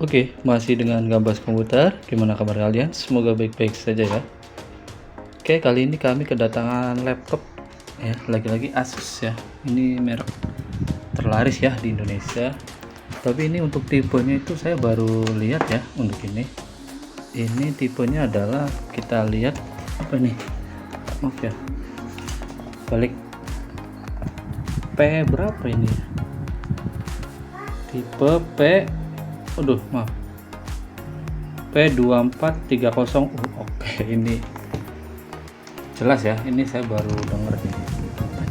Oke, masih dengan Gambas Komputer. Gimana kabar kalian? Semoga baik-baik saja ya. Oke, kali ini kami kedatangan laptop ya, lagi-lagi Asus ya. Ini merek terlaris ya di Indonesia. Tapi ini untuk tipenya itu saya baru lihat ya untuk ini. Ini tipenya adalah kita lihat apa nih? Maaf ya. Balik P berapa ini? Tipe P Aduh, maaf. P2430U. Oke, ini jelas ya. Ini saya baru denger nih.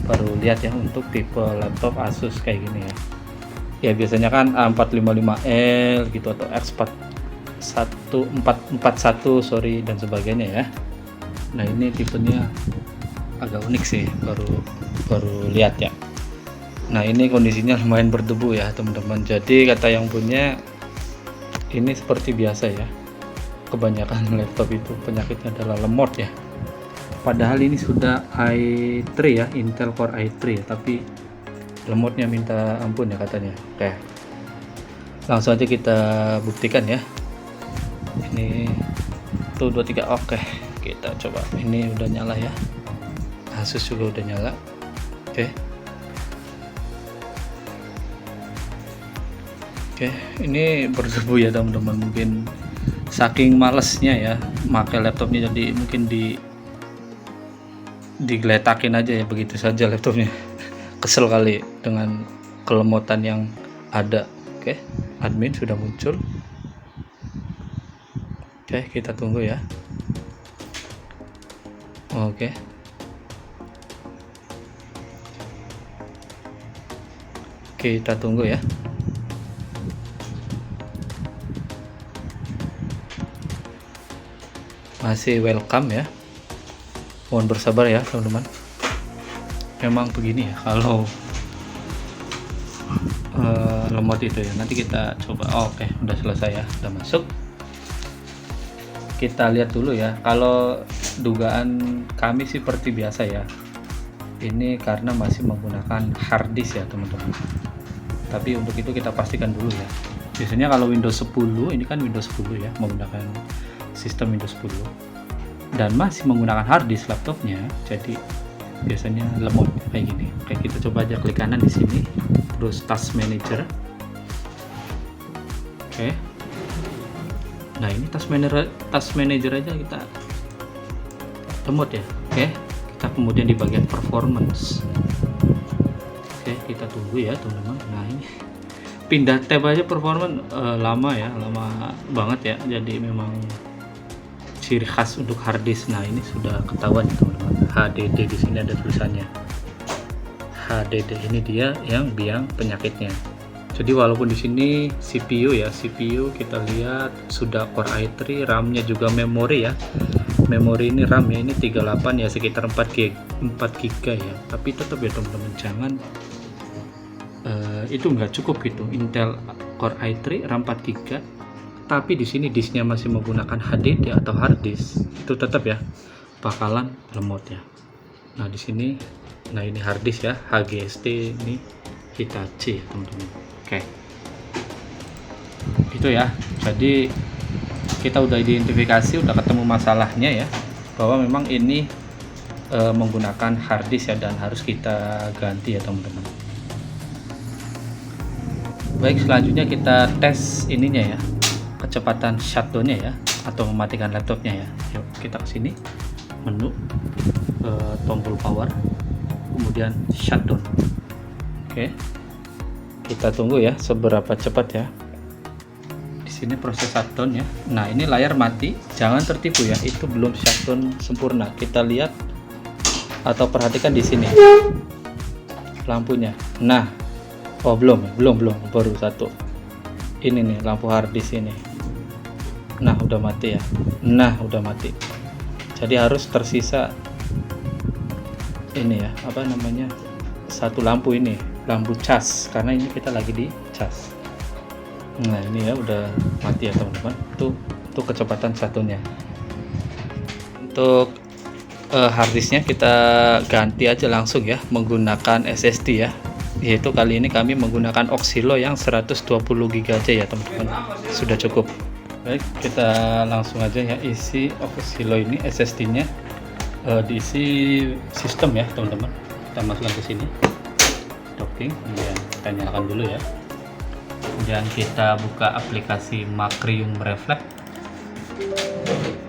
Baru lihat ya untuk tipe laptop Asus kayak gini ya. Ya biasanya kan A455L gitu atau X441 sorry dan sebagainya ya. Nah, ini tipenya agak unik sih, baru lihat ya. Nah, ini kondisinya lumayan berdebu ya, teman-teman. Jadi kata yang punya ini seperti biasa ya, kebanyakan laptop itu penyakitnya adalah lemot ya, padahal ini sudah i3 ya, Intel Core i3 ya, tapi lemotnya minta ampun ya katanya. Oke, langsung aja kita buktikan ya. Ini tuh 23. Oke, kita coba. Ini udah nyala ya, Asus juga udah nyala. Oke, ini berdebu ya teman-teman, mungkin saking malesnya ya pakai laptopnya, jadi mungkin digeletakin aja ya begitu saja laptopnya. Kesel kali dengan kelemotan yang ada. Oke, admin sudah muncul. Oke, kita tunggu ya. Oke, kita tunggu ya. Masih welcome ya, mohon bersabar ya teman-teman. Memang begini ya kalau lemot itu ya. Nanti kita coba. Oke, udah selesai ya, udah masuk. Kita lihat dulu ya. Kalau dugaan kami sih seperti biasa ya, ini karena masih menggunakan hard disk ya teman-teman. Tapi untuk itu kita pastikan dulu ya. Biasanya kalau Windows 10, ini kan Windows 10 ya, menggunakan sistem Windows 10 dan masih menggunakan hard disk laptopnya, jadi biasanya lemot kayak gini. Oke, kita coba aja klik kanan di sini, terus Task Manager. Oke, nah ini Task Manager aja kita lemot ya. Oke, kita kemudian di bagian Performance. Oke, kita tunggu ya teman-teman. Nah, ini pindah tab aja Performance lama ya, lama banget ya. Jadi memang ciri khas untuk hard disk. Nah, ini sudah ketahuan ya teman-teman. HDD di sini ada tulisannya. HDD ini dia yang biang penyakitnya. Jadi walaupun di sini CPU ya, CPU kita lihat sudah Core i3, RAM-nya juga memori ya. Memori ini RAM-nya ini 38 ya, sekitar 4 GB ya. Tapi tetap ya teman-teman, jangan itu nggak cukup gitu. Intel Core i3 RAM 4 GB, tapi di sini disknya masih menggunakan HDD atau hard disk, itu tetap ya bakalan lemot ya. Nah, di sini, nah ini hard disk ya, HGST ini Hitachi ya teman-teman. Oke, itu ya. Jadi kita udah identifikasi, udah ketemu masalahnya ya, bahwa memang ini menggunakan hard disk ya, dan harus kita ganti ya teman-teman. Baik, selanjutnya kita tes ininya ya, kecepatan shutdown-nya ya, atau mematikan laptopnya ya. Yuk kita ke sini, menu, tombol power, kemudian shutdown. Oke, kita tunggu ya seberapa cepat ya. Di sini proses shutdown ya. Nah, ini layar mati, jangan tertipu ya, itu belum shutdown sempurna. Kita lihat atau perhatikan di sini lampunya. Nah, oh belum, baru satu. Ini nih lampu hard disk ini. Nah, udah mati ya. Nah, udah mati. Jadi harus tersisa ini ya, apa namanya, satu lampu ini, lampu cas, karena ini kita lagi di cas. Nah, ini ya udah mati ya teman-teman. Itu kecepatan satunya. Untuk hard disknya kita ganti aja langsung ya, menggunakan SSD ya. yaitu kali ini kami menggunakan Oxilo yang 120 GB aja ya teman-teman, sudah cukup. Baik, kita langsung aja ya isi Oxilo ini, SSD nya diisi sistem ya teman-teman. Kita masukkan ke sini, docking, kemudian kita nyalakan dulu ya, kemudian kita buka aplikasi Macrium Reflect.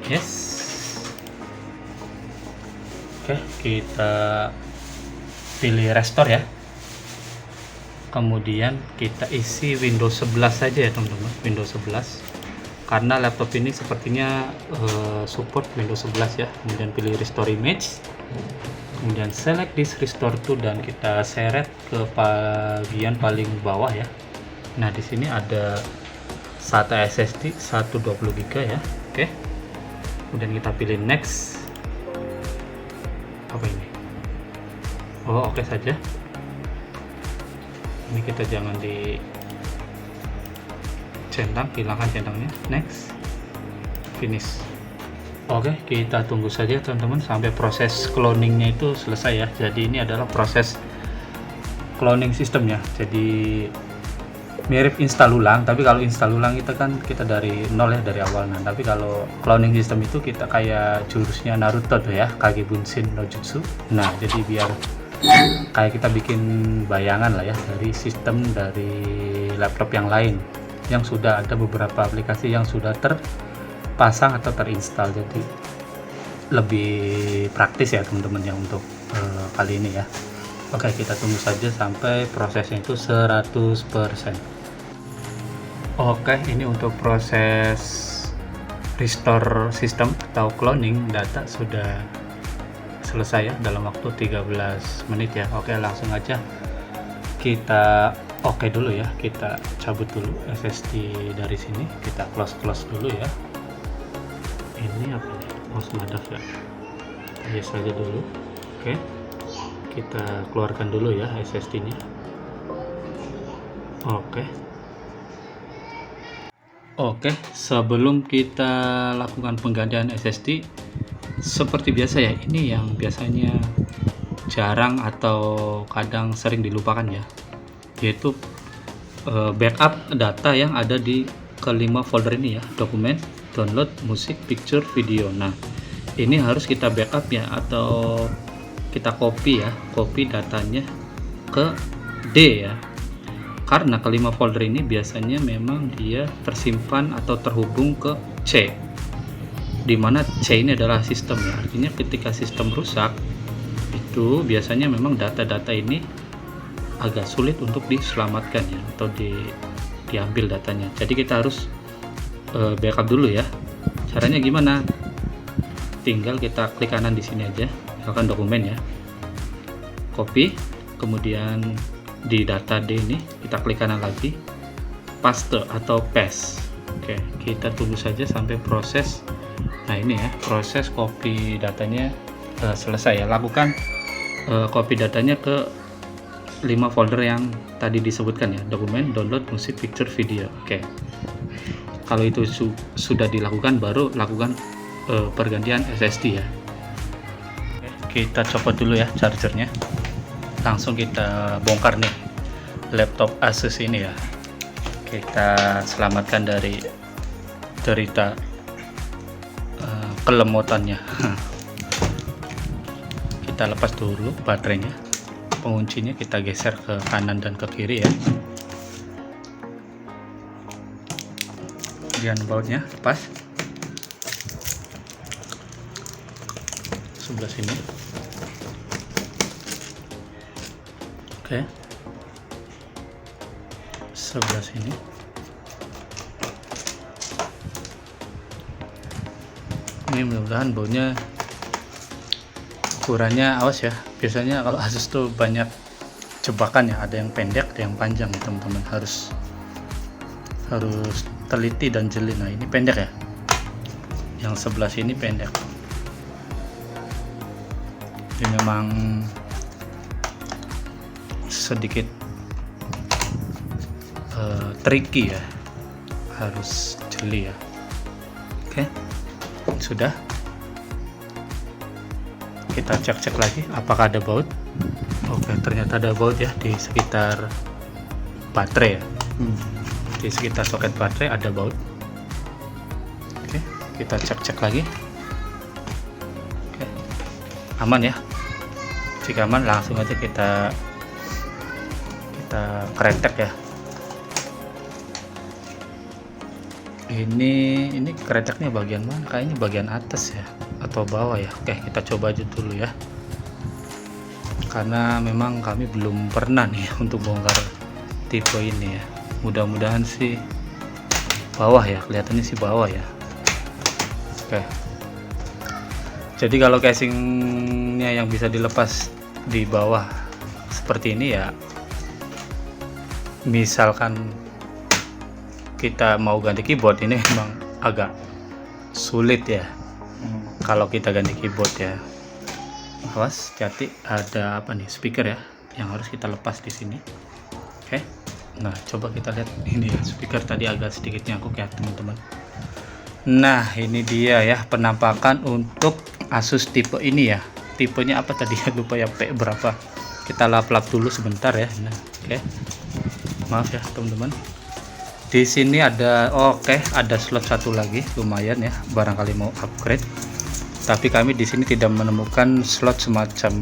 Yes, oke, kita pilih restore ya, kemudian kita isi Windows 11 saja ya teman-teman, Windows 11 karena laptop ini sepertinya support Windows 11 ya. Kemudian pilih restore image, kemudian select this restore to, dan kita seret ke bagian paling bawah ya. Nah, di sini ada SATA SSD 120 GB ya. Oke, kemudian kita pilih next. Apa ini? Oh, oke saja. Ini kita jangan di centang, hilangkan centangnya. Next, finish. Oke, kita tunggu saja teman-teman sampai proses cloningnya itu selesai ya. Jadi ini adalah proses cloning sistemnya. Jadi mirip install ulang, tapi kalau install ulang itu kan kita dari nol ya, dari awal. Nah, tapi kalau cloning system itu kita kayak jurusnya Naruto tuh ya, Kage Bunshin no Jutsu. Nah, jadi biar kayak kita bikin bayangan lah ya dari sistem dari laptop yang lain yang sudah ada beberapa aplikasi yang sudah terpasang atau terinstall. Jadi lebih praktis ya teman-teman ya untuk kali ini ya. Oke, kita tunggu saja sampai prosesnya itu 100%. Oke, ini untuk proses restore sistem atau cloning data sudah selesai ya dalam waktu 13 menit ya. Oke, langsung aja kita dulu ya, kita cabut dulu SSD dari sini, kita close dulu ya. Ini apa nih? Madaf ya, biasa aja dulu. Oke, kita keluarkan dulu ya SSD nya. Oke, sebelum kita lakukan penggantian SSD, seperti biasa ya, ini yang biasanya jarang atau kadang sering dilupakan ya, yaitu backup data yang ada di kelima folder ini ya, dokumen, download, musik, picture, video. Nah, ini harus kita backup ya, atau kita copy datanya ke D ya, karena kelima folder ini biasanya memang dia tersimpan atau terhubung ke C, dimana C ini adalah sistem ya. Artinya ketika sistem rusak itu biasanya memang data-data ini agak sulit untuk diselamatkan ya, atau diambil datanya. Jadi kita harus backup dulu ya. Caranya gimana? Tinggal kita klik kanan di sini aja, misalkan dokumen ya, copy, kemudian di data D ini kita klik kanan lagi, paste atau paste. Oke, kita tunggu saja sampai proses. Nah, ini ya, proses copy datanya selesai ya. Lakukan copy datanya ke 5 folder yang tadi disebutkan ya, dokumen, download, musik, picture, video. Oke, kalau itu sudah dilakukan, baru lakukan pergantian SSD ya. Oke, kita copot dulu ya chargernya. Langsung kita bongkar nih laptop Asus ini ya. Kita selamatkan dari derita kelemotannya. Kita lepas dulu baterainya, penguncinya kita geser ke kanan dan ke kiri ya. Kemudian bautnya lepas sebelah sini. Oke, sebelah sini. Ini mudah-mudahan bautnya, ukurannya awas ya. Biasanya kalau Asus tuh banyak jebakan ya, ada yang pendek, ada yang panjang teman-teman. Harus teliti dan jeli. Nah, ini pendek ya, yang sebelah sini pendek. Ini memang sedikit tricky ya, harus jeli ya. Oke, sudah. kita cek lagi apakah ada baut. Oke, ternyata ada baut ya di sekitar baterai ya. Di sekitar soket baterai ada baut. Oke, kita cek lagi. Oke, aman ya. Jika aman, langsung aja kita keretek ya. Ini kereteknya bagian mana? Kayaknya bagian atas ya atau bawah ya. Oke, kita coba aja dulu ya, karena memang kami belum pernah nih untuk bongkar tipe ini ya. Mudah-mudahan sih bawah ya, kelihatannya sih bawah ya. Oke, jadi kalau casingnya yang bisa dilepas di bawah seperti ini ya, misalkan kita mau ganti keyboard, ini memang agak sulit ya kalau kita ganti keyboard ya. Awas, hati, ada apa nih, speaker ya yang harus kita lepas di sini. Oke, nah coba kita lihat ini ya, speaker tadi agak sedikit nyangkut ya teman-teman. Nah ini dia ya penampakan untuk Asus tipe ini ya. Tipenya apa tadi ya, lupa ya, P berapa. Kita lap-lap dulu sebentar ya. Nah, oke, maaf ya teman-teman. Di sini ada ada slot satu lagi, lumayan ya, barangkali mau upgrade. Tapi kami di sini tidak menemukan slot semacam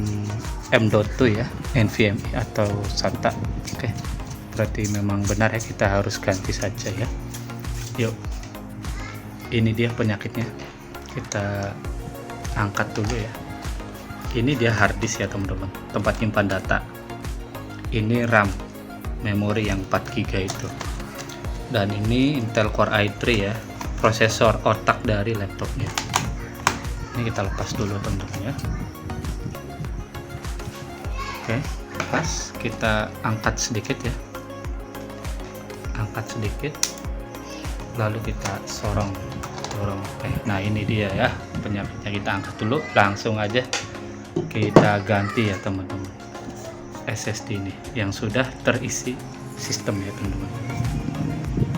M.2 ya, NVMe atau SATA. Oke, berarti memang benar ya, kita harus ganti saja ya. Yuk, ini dia penyakitnya. Kita angkat dulu ya. Ini dia hard disk ya teman-teman, tempat nyimpan data. Ini RAM, memori yang 4 GB itu. Dan ini Intel Core i3 ya, prosesor otak dari laptopnya. Ini kita lepas dulu teman-teman ya. Oke, pas kita angkat sedikit ya, angkat sedikit, lalu kita sorong. Nah ini dia ya penyakitnya, kita angkat dulu, langsung aja kita ganti ya teman-teman. SSD ini yang sudah terisi sistem ya teman-teman.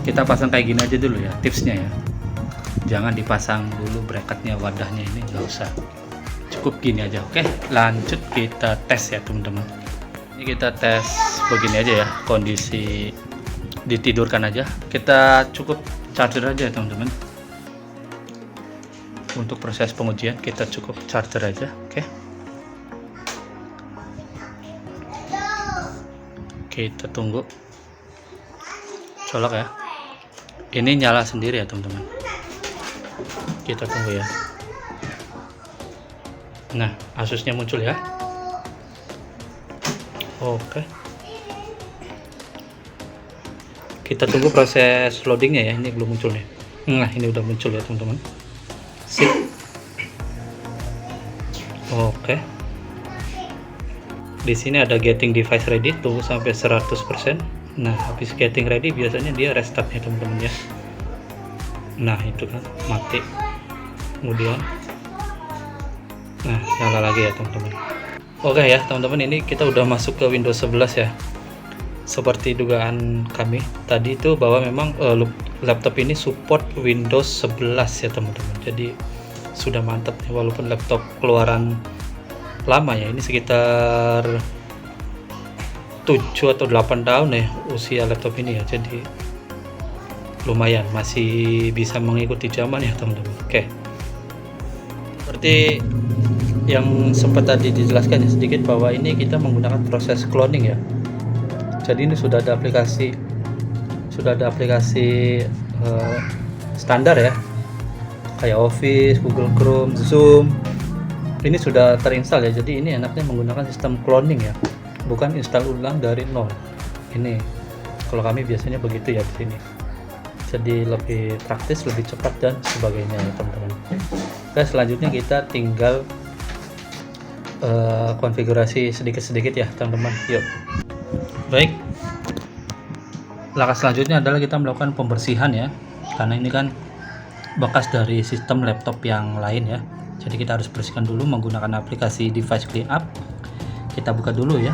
Kita pasang kayak gini aja dulu ya, tipsnya ya, jangan dipasang dulu bracketnya, wadahnya ini nggak usah, cukup gini aja. Oke, lanjut kita tes ya teman-teman. Ini kita tes begini aja ya, kondisi ditidurkan aja. Kita cukup charger aja ya teman-teman. Untuk proses pengujian kita cukup charger aja. Oke, kita tunggu, colok ya. Ini nyala sendiri ya teman-teman, kita tunggu ya. Nah, Asusnya muncul ya. Oke, kita tunggu proses loadingnya ya. Ini belum muncul nih. Nah ini udah muncul ya teman-teman. Sip. Oke, di sini ada getting device ready, tunggu sampai 100%. Nah habis getting ready biasanya dia restart ya teman-teman ya. Nah itu kan mati, kemudian nah nyala lagi ya teman-teman. Oke ya teman-teman, ini kita udah masuk ke Windows 11 ya. Seperti dugaan kami tadi itu bahwa memang laptop ini support Windows 11 ya teman-teman. Jadi sudah mantap nih, walaupun laptop keluaran lama ya, ini sekitar 7 atau 8 tahun ya usia laptop ini ya. Jadi lumayan, masih bisa mengikuti zaman ya teman-teman. Oke, seperti yang sempat tadi dijelaskan ya sedikit, bahwa ini kita menggunakan proses cloning ya. Jadi ini sudah ada aplikasi standar ya, kayak Office, Google Chrome, Zoom. Ini sudah terinstall ya. Jadi ini enaknya menggunakan sistem cloning ya, bukan install ulang dari nol. Ini kalau kami biasanya begitu ya di sini. Jadi lebih praktis, lebih cepat dan sebagainya ya teman-teman. Oke, selanjutnya kita tinggal konfigurasi sedikit-sedikit ya teman-teman. Yuk. Baik. Langkah selanjutnya adalah kita melakukan pembersihan ya. Karena ini kan bekas dari sistem laptop yang lain ya. Jadi kita harus bersihkan dulu menggunakan aplikasi Device Cleanup. Kita buka dulu ya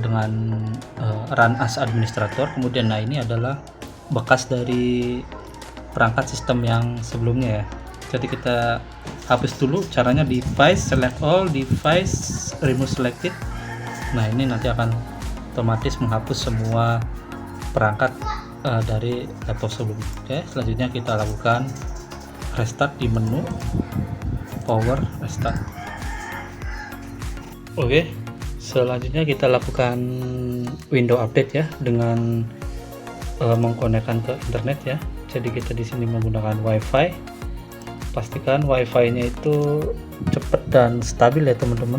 dengan Run as Administrator. Kemudian nah ini adalah bekas dari perangkat sistem yang sebelumnya ya. Jadi kita hapus dulu. Caranya device, select all, device, remove selected. Nah ini nanti akan otomatis menghapus semua perangkat dari laptop sebelumnya. Oke, selanjutnya kita lakukan restart di menu power restart. Oke, selanjutnya kita lakukan window update ya dengan mengkonekkan ke internet ya. Jadi kita di sini menggunakan WiFi. Pastikan WiFi-nya itu cepat dan stabil ya teman-teman,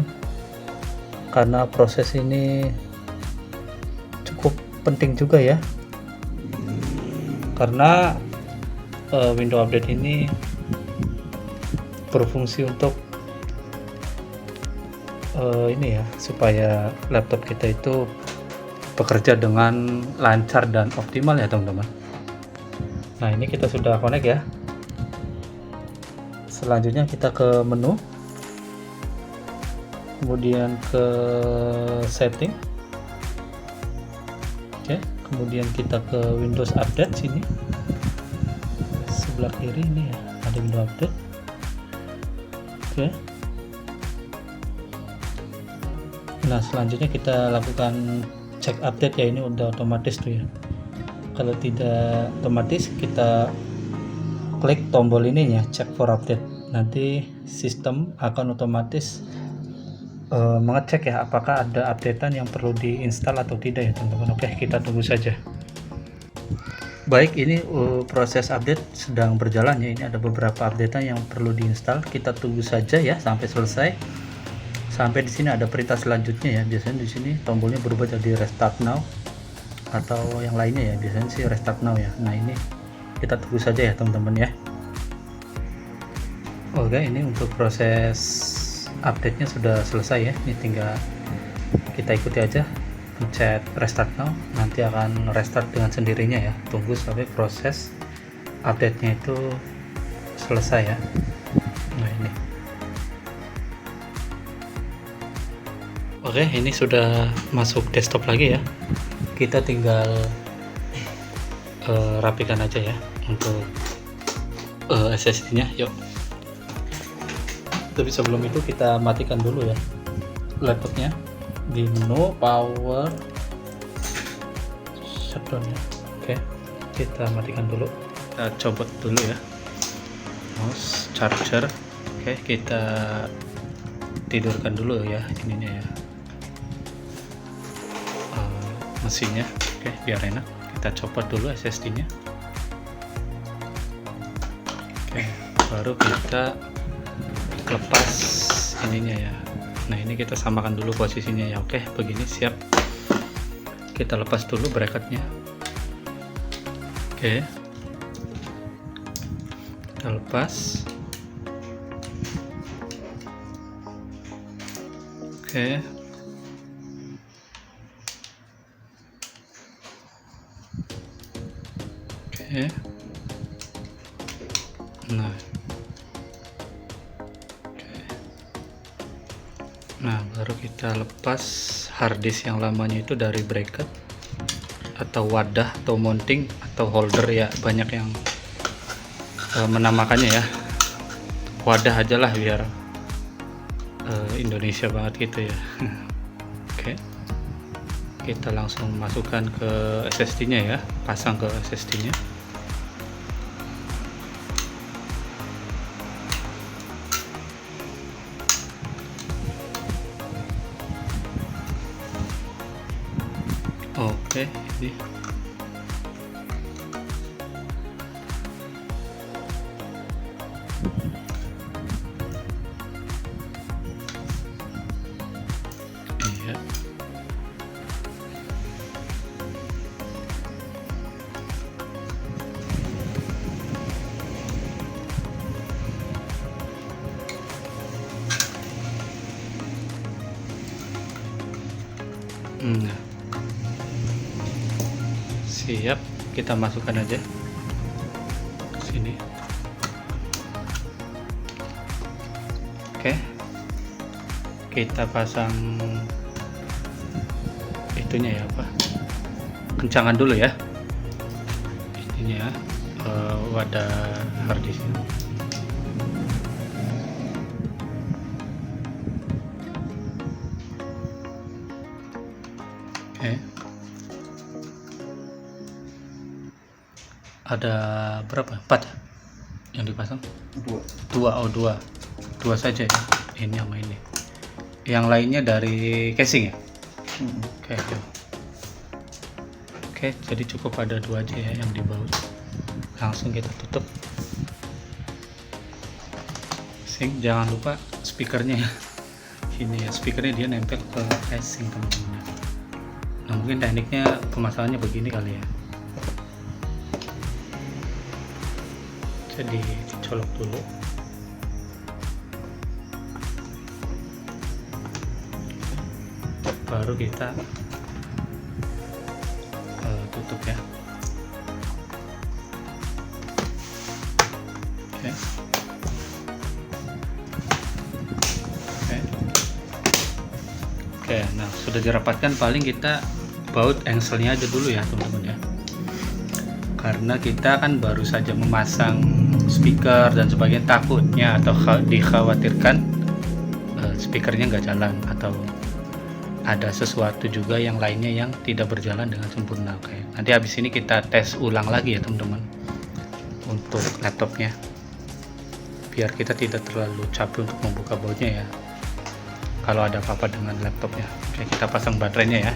karena proses ini cukup penting juga ya, karena window update ini berfungsi untuk ini ya, supaya laptop kita itu bekerja dengan lancar dan optimal ya teman-teman. Nah ini kita sudah connect ya. Selanjutnya kita ke menu, kemudian ke setting. Oke, kemudian kita ke Windows Update sini, sebelah kiri ini ya, ada Windows Update. Oke. Nah selanjutnya kita lakukan cek update ya, ini udah otomatis tuh ya. Kalau tidak otomatis kita klik tombol ininya, check for update. Nanti sistem akan otomatis mengecek ya apakah ada updatean yang perlu diinstal atau tidak ya teman-teman. Oke, kita tunggu saja. Baik, ini proses update sedang berjalan ya. Ini ada beberapa updatean yang perlu diinstal. Kita tunggu saja ya sampai selesai. Sampai di sini ada perintah selanjutnya ya. Biasanya di sini tombolnya berubah jadi restart now atau yang lainnya ya. Biasanya sih restart now ya. Nah ini kita tunggu saja ya teman-teman ya. Oke, ini untuk proses update-nya sudah selesai ya. Ini tinggal kita ikuti aja, pencet restart now, nanti akan restart dengan sendirinya ya. Tunggu sampai proses update-nya itu selesai ya. Nah ini. Oke, ini sudah masuk desktop lagi ya. Kita tinggal rapikan aja ya untuk SSD-nya. Yuk. Tapi sebelum itu kita matikan dulu ya laptopnya di menu power shutdown ya. Oke, kita matikan dulu. Kita copot dulu ya mouse, charger. Oke, kita tidurkan dulu ya ininya ya, mesinnya. Oke, biar enak kita copot dulu SSD-nya. Oke, baru kita lepas ininya ya. Nah ini kita samakan dulu posisinya ya. Oke, begini siap. Kita lepas dulu bracketnya. Oke, kita lepas. Oke, oke. Nah baru kita lepas harddisk yang lamanya itu dari bracket atau wadah atau mounting atau holder ya, banyak yang menamakannya ya. Wadah aja lah biar Indonesia banget gitu ya. Oke, kita langsung masukkan ke SSD nya ya, pasang ke SSD nya. Oke, ini iya. Siap, kita masukkan aja ke sini. Oke, kita pasang itunya ya, apa, kencangan dulu ya ininya, wadah harddisk. ada berapa? 4 ya yang dipasang? Dua saja ya, ini sama ini. Yang lainnya dari casing ya. Oke, jadi cukup ada 2 aja ya yang dibaut. Langsung kita tutup. Jangan lupa speakernya ya. Ini ya, speakernya dia nempel ke casing teman-teman. Nah, mungkin tekniknya pemasangannya begini kali ya. Jadi colok dulu. Baru kita tutup ya. Oke, nah sudah dirapatkan, paling kita baut engselnya aja dulu ya teman-teman ya, karena kita kan baru saja memasang speaker dan sebagainya, takutnya atau dikhawatirkan speakernya nggak jalan atau ada sesuatu juga yang lainnya yang tidak berjalan dengan sempurna. Oke, nanti habis ini kita tes ulang lagi ya teman-teman untuk laptopnya, biar kita tidak terlalu capek untuk membuka bautnya ya kalau ada apa-apa dengan laptopnya. Oke, kita pasang baterainya ya.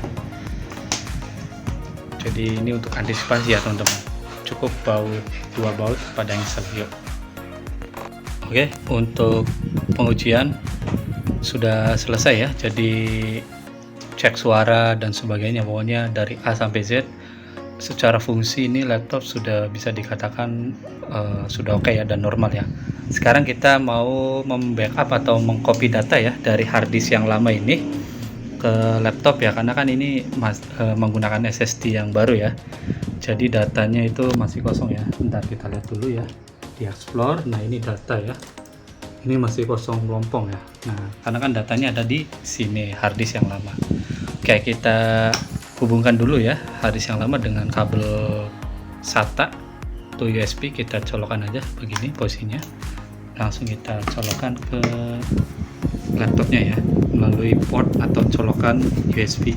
Jadi ini untuk antisipasi ya teman-teman, cukup baut 2 baut pada engsel. Yuk. Oke, untuk pengujian sudah selesai ya, jadi cek suara dan sebagainya, pokoknya dari A sampai Z secara fungsi ini laptop sudah bisa dikatakan sudah oke ya dan normal ya. Sekarang kita mau membackup atau mengcopy data ya dari harddisk yang lama ini ke laptop ya, karena kan ini menggunakan SSD yang baru ya, jadi datanya itu masih kosong ya. Bentar kita lihat dulu ya di Explore. Nah, ini data ya, ini masih kosong melompong ya. Nah, karena kan datanya ada di sini harddisk yang lama. Oke, kita hubungkan dulu ya harddisk yang lama dengan kabel SATA atau USB. Kita colokan aja begini posisinya, langsung kita colokan ke laptopnya ya melalui port atau colokan USB.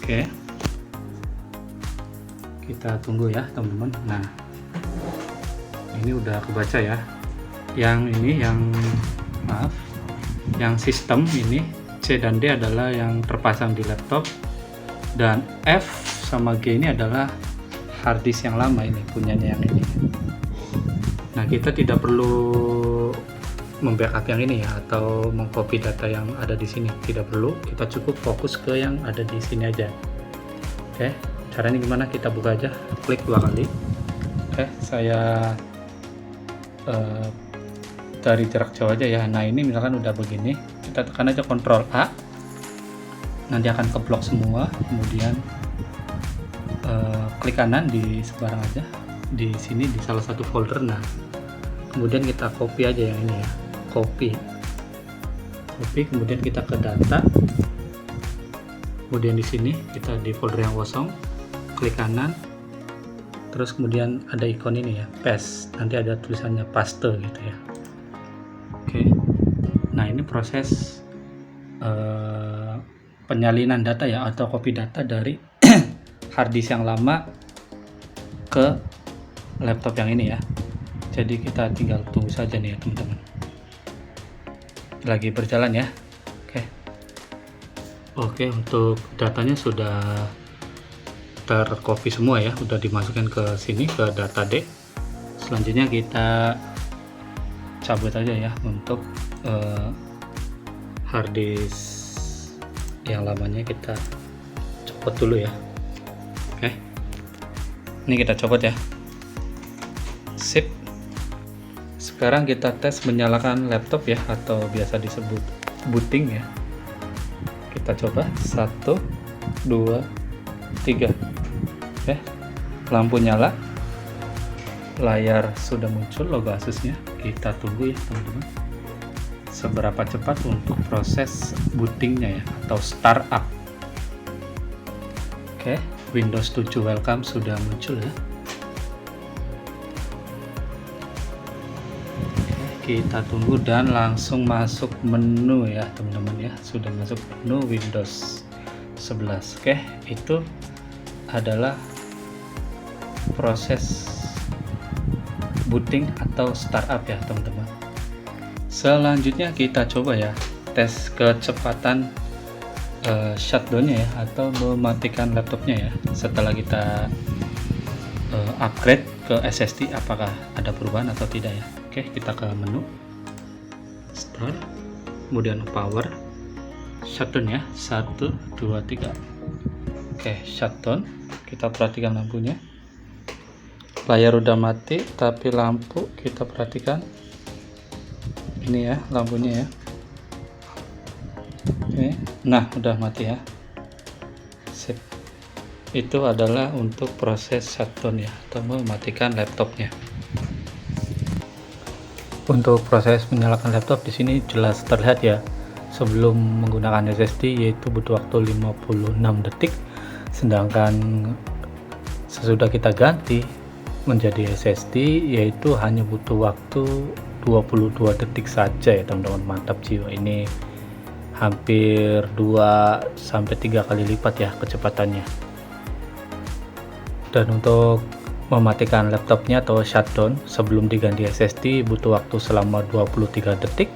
Oke, kita tunggu ya teman-teman. Nah, ini udah kebaca ya. Yang ini yang sistem ini C dan D adalah yang terpasang di laptop, dan F sama G ini adalah harddisk yang lama, ini punyanya yang ini. Nah, kita tidak perlu membackup yang ini ya atau mengcopy data yang ada di sini, tidak perlu. Kita cukup fokus ke yang ada di sini aja. Oke, caranya gimana? Kita buka aja, klik 2 kali. Oke, saya dari jarak jauh aja ya. Nah, ini misalkan udah begini, kita tekan aja Ctrl A, nanti akan keblok semua. Kemudian klik kanan di sebarang aja di sini di salah satu folder. Nah, kemudian kita copy aja yang ini ya, copy, kemudian kita ke data, kemudian di sini kita di folder yang kosong, klik kanan, terus kemudian ada ikon ini ya, paste, nanti ada tulisannya paste gitu ya. Oke, nah ini proses penyalinan data ya atau copy data dari harddisk yang lama ke laptop yang ini ya. Jadi kita tinggal tunggu saja nih ya teman-teman, lagi berjalan ya. Oke, untuk datanya sudah tercopy semua ya, udah dimasukkan ke sini ke data D. Selanjutnya kita cabut aja ya untuk harddisk yang lamanya, kita copot dulu ya. Oke, ini kita copot ya. Sip. Sekarang kita tes menyalakan laptop ya, atau biasa disebut booting ya. Kita coba 1, 2, 3. Oke, lampu nyala, layar sudah muncul logo Asusnya. Kita tunggu ya teman-teman, seberapa cepat untuk proses bootingnya ya atau startup. Oke, Windows 7 welcome sudah muncul ya. Kita tunggu dan langsung masuk menu ya teman-teman ya, sudah masuk menu Windows 11. Oke, itu adalah proses booting atau startup ya teman-teman. Selanjutnya kita coba ya tes kecepatan shutdownnya ya, atau mematikan laptopnya ya setelah kita upgrade ke SSD, apakah ada perubahan atau tidak ya. Oke, kita ke menu start, kemudian power, shutdown ya, 1 2 3. Oke, shutdown. Kita perhatikan lampunya, layar udah mati tapi lampu kita perhatikan ini ya, lampunya ya. Oke, nah udah mati ya. Sip. Itu adalah untuk proses shutdown ya, atau mematikan laptopnya. Untuk proses menyalakan laptop di sini jelas terlihat ya. Sebelum menggunakan SSD yaitu butuh waktu 56 detik, sedangkan sesudah kita ganti menjadi SSD yaitu hanya butuh waktu 22 detik saja ya teman-teman. Mantap jiwa, ini hampir 2-3 kali lipat ya kecepatannya. Dan untuk mematikan laptopnya atau shutdown sebelum diganti SSD butuh waktu selama 23 detik,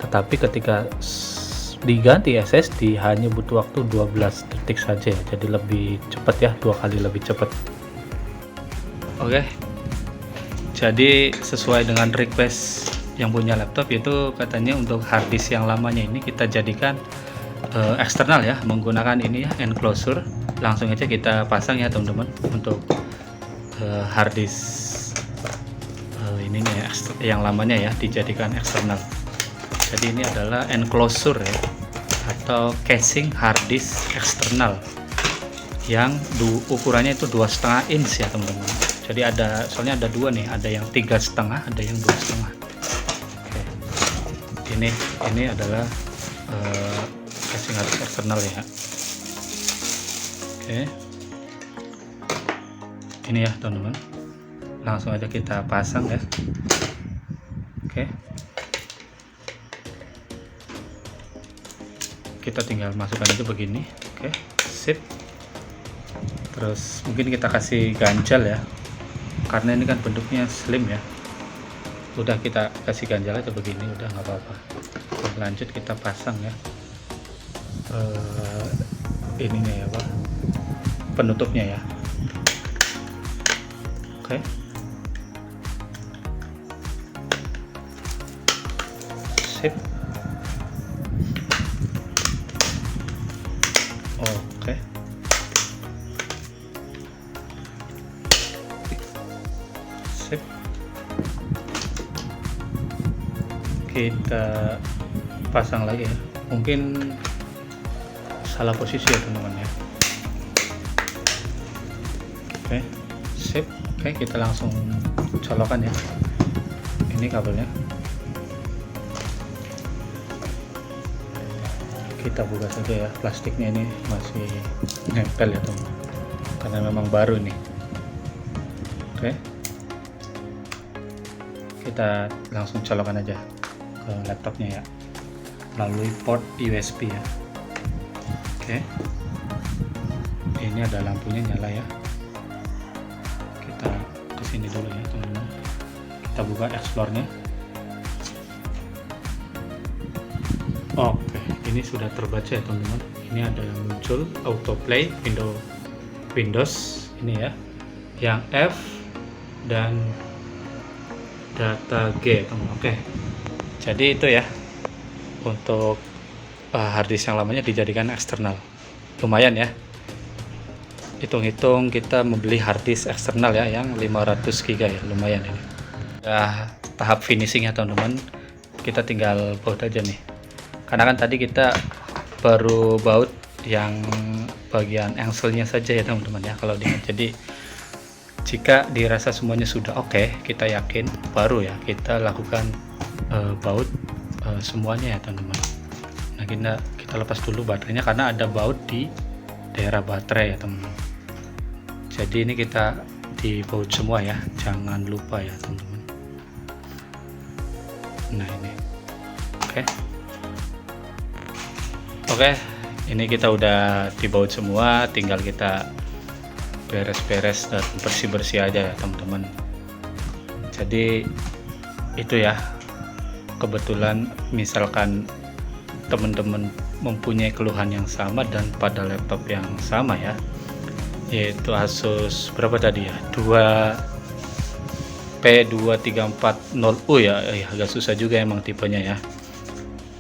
tetapi ketika diganti SSD hanya butuh waktu 12 detik saja, jadi lebih cepat ya, 2 kali lebih cepat. Oke, jadi sesuai dengan request yang punya laptop, itu katanya untuk harddisk yang lamanya ini kita jadikan eksternal ya, menggunakan ini ya, enclosure. Langsung aja kita pasang ya teman-teman untuk harddisk ini nih ya, yang lamanya ya dijadikan eksternal. Jadi ini adalah enclosure ya, atau casing harddisk eksternal yang ukurannya itu 2,5 inch ya teman-teman. Jadi soalnya ada dua nih, ada yang 3,5, ada yang 2,5. Oke, ini adalah casing harddisk eksternal ya. Oke, ini ya teman-teman, langsung aja kita pasang ya. Oke, kita tinggal masukkan aja begini. Oke, sip. Terus mungkin kita kasih ganjal ya, karena ini kan bentuknya slim ya. Udah kita kasih ganjal aja begini, udah nggak apa-apa. Lanjut kita pasang ya ininya ya Pak, penutupnya ya. Oke, sip. Oke, sip. Kita pasang lagi ya, mungkin salah posisi ya teman-teman ya. Oke, sip. Oke, kita langsung colokan ya ini kabelnya. Kita buka saja ya, plastiknya ini masih nempel ya teman, karena memang baru nih. Oke, kita langsung colokan aja ke laptopnya ya, melalui port USB ya. Oke, ini ada lampunya nyala ya. Kita kesini dulu ya teman-teman, kita buka explore-nya. Oke, ini sudah terbaca ya teman-teman. Ini ada yang muncul autoplay Windows ini ya, yang F dan data G teman-teman. Oke, jadi itu ya untuk harddisk yang lamanya dijadikan eksternal. Lumayan ya, hitung-hitung kita membeli harddisk eksternal ya yang 500 GB ya, lumayan ini. Udah tahap finishing ya teman-teman, kita tinggal baut aja nih, karena kan tadi kita baru baut yang bagian engselnya saja ya teman-teman ya kalau jadi jika dirasa semuanya sudah oke, kita yakin baru ya kita lakukan baut semuanya ya teman-teman. Nah, kita lepas dulu baterainya karena ada baut di daerah baterai ya teman-teman. Jadi ini kita dibaut semua ya, jangan lupa ya teman-teman. Nah ini oke, ini kita udah dibaut semua, tinggal kita beres-beres dan bersih-bersih aja ya teman-teman. Jadi itu ya, kebetulan misalkan teman-teman mempunyai keluhan yang sama dan pada laptop yang sama ya, yaitu Asus berapa tadi ya, 2P2340U ya, agak susah juga emang tipenya ya,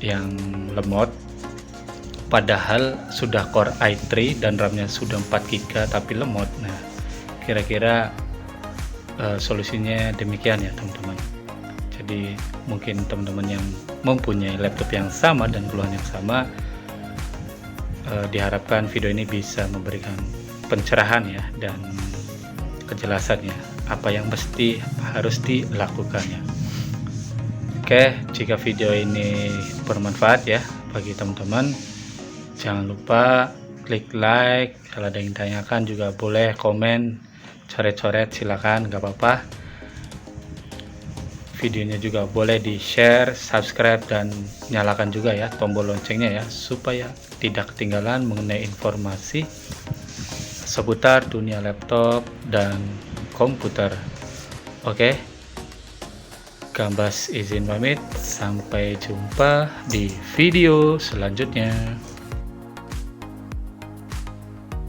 yang lemot, padahal sudah Core i3 dan RAM-nya sudah 4GB tapi lemot. Nah, kira-kira solusinya demikian ya teman-teman. Jadi mungkin teman-teman yang mempunyai laptop yang sama dan keluhan yang sama, diharapkan video ini bisa memberikan pencerahan ya dan kejelasannya apa yang mesti harus dilakukannya. Oke, jika video ini bermanfaat ya bagi teman-teman, jangan lupa klik like. Kalau ada yang ditanyakan juga boleh komen, coret-coret silakan, nggak apa-apa. Videonya juga boleh di share, subscribe, dan nyalakan juga ya tombol loncengnya ya, supaya tidak ketinggalan mengenai informasi seputar dunia laptop dan komputer. Oke, Gambas izin pamit, sampai jumpa di video selanjutnya.